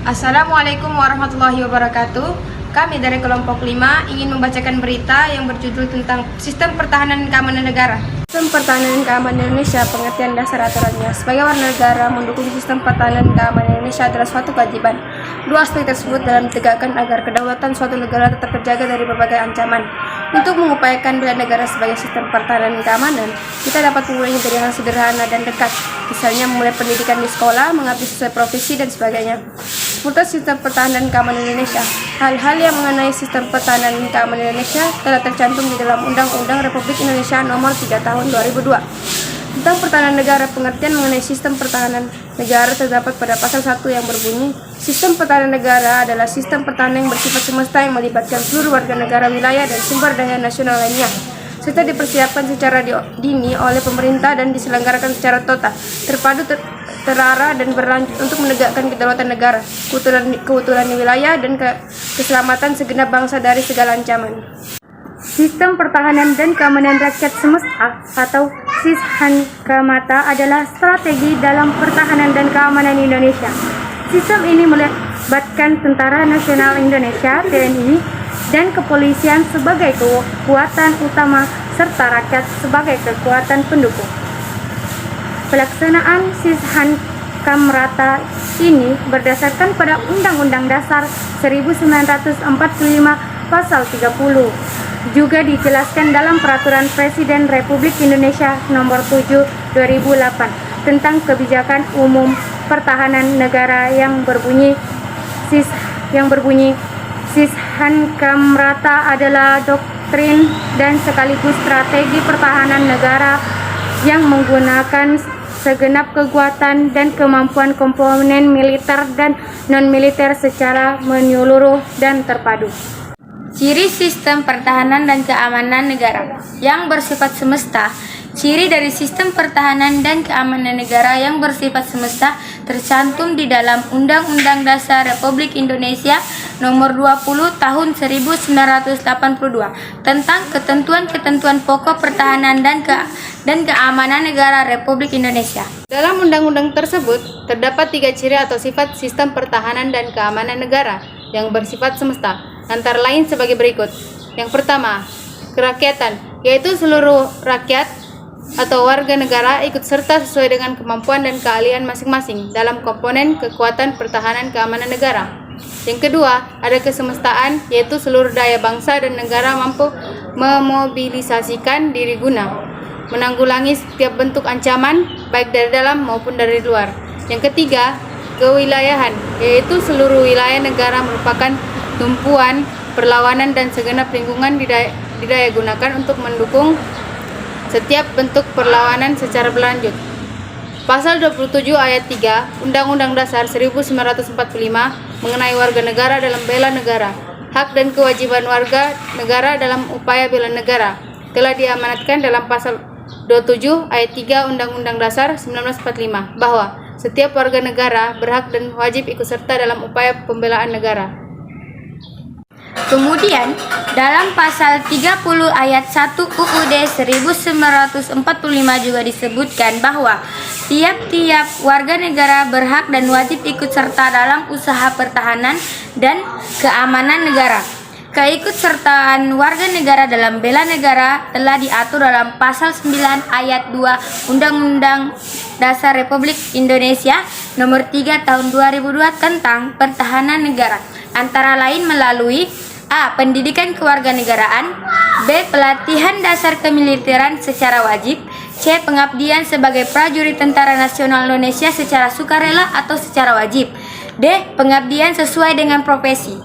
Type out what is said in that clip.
Assalamualaikum warahmatullahi wabarakatuh. Kami dari kelompok 5 ingin membacakan berita yang berjudul tentang Sistem Pertahanan dan Keamanan Negara. Sistem Pertahanan dan Keamanan Indonesia, pengertian dasar aturannya. Sebagai warga negara, mendukung sistem pertahanan dan keamanan Indonesia adalah suatu kewajiban. Dua aspek tersebut dalam ditegakkan agar kedaulatan suatu negara tetap terjaga dari berbagai ancaman. Untuk mengupayakan bela negara sebagai sistem pertahanan dan keamanan, kita dapat memulainya dari hal sederhana dan dekat, misalnya memulai pendidikan di sekolah, mengabdi sesuai profesi, dan sebagainya. Seputar sistem pertahanan dan keamanan Indonesia, hal-hal yang mengenai sistem pertahanan dan keamanan Indonesia telah tercantum di dalam Undang-Undang Republik Indonesia Nomor 3 Tahun 2002. Tentang pertahanan negara, pengertian mengenai sistem pertahanan negara terdapat pada pasal 1 yang berbunyi, sistem pertahanan negara adalah sistem pertahanan yang bersifat semesta yang melibatkan seluruh warga negara, wilayah, dan sumber daya nasional lainnya, serta dipersiapkan secara dini oleh pemerintah dan diselenggarakan secara total, terpadu, terarah, dan berlanjut untuk menegakkan kedaulatan negara, keutuhan wilayah, dan keselamatan segenap bangsa dari segala ancaman. Sistem Pertahanan dan Keamanan Rakyat Semesta atau SISHANKRAMATA adalah strategi dalam pertahanan dan keamanan Indonesia. Sistem ini melibatkan Tentara Nasional Indonesia (TNI) dan kepolisian sebagai kekuatan utama serta rakyat sebagai kekuatan pendukung. Pelaksanaan SISHANKRAMATA ini berdasarkan pada Undang-Undang Dasar 1945 Pasal 30. Juga dijelaskan dalam Peraturan Presiden Republik Indonesia Nomor 7 2008 tentang kebijakan umum pertahanan negara yang berbunyi SISHANKRAMATA adalah doktrin dan sekaligus strategi pertahanan negara yang menggunakan segenap kekuatan dan kemampuan komponen militer dan non-militer secara menyeluruh dan terpadu. Ciri sistem pertahanan dan keamanan negara yang bersifat semesta. Ciri dari sistem pertahanan dan keamanan negara yang bersifat semesta tercantum di dalam Undang-Undang Dasar Republik Indonesia Nomor 20 Tahun 1982 tentang ketentuan-ketentuan pokok pertahanan dan keamanan negara Republik Indonesia. Dalam undang-undang tersebut terdapat 3 ciri atau sifat sistem pertahanan dan keamanan negara yang bersifat semesta, antara lain sebagai berikut. Yang pertama, kerakyatan, yaitu seluruh rakyat atau warga negara ikut serta sesuai dengan kemampuan dan keahlian masing-masing dalam komponen kekuatan pertahanan keamanan negara. Yang kedua, ada kesemestaan, yaitu seluruh daya bangsa dan negara mampu memobilisasikan diri guna menanggulangi setiap bentuk ancaman, baik dari dalam maupun dari luar. Yang ketiga, kewilayahan, yaitu seluruh wilayah negara merupakan tumpuan perlawanan dan segenap lingkungan didaya gunakan untuk mendukung setiap bentuk perlawanan secara berlanjut. Pasal 27 ayat 3 Undang-Undang Dasar 1945 mengenai warga negara dalam bela negara. Hak dan kewajiban warga negara dalam upaya bela negara telah diamanatkan dalam pasal 27 ayat 3 Undang-Undang Dasar 1945 bahwa setiap warga negara berhak dan wajib ikut serta dalam upaya pembelaan negara. Kemudian, dalam pasal 30 ayat 1 UUD 1945 juga disebutkan bahwa tiap-tiap warga negara berhak dan wajib ikut serta dalam usaha pertahanan dan keamanan negara. Keikutsertaan warga negara dalam bela negara telah diatur dalam pasal 9 ayat 2 Undang-Undang Dasar Republik Indonesia Nomor 3 Tahun 2002 tentang pertahanan negara, antara lain melalui A. Pendidikan kewarganegaraan, B. Pelatihan dasar kemiliteran secara wajib, C. Pengabdian sebagai prajurit Tentara Nasional Indonesia secara sukarela atau secara wajib, D. Pengabdian sesuai dengan profesi.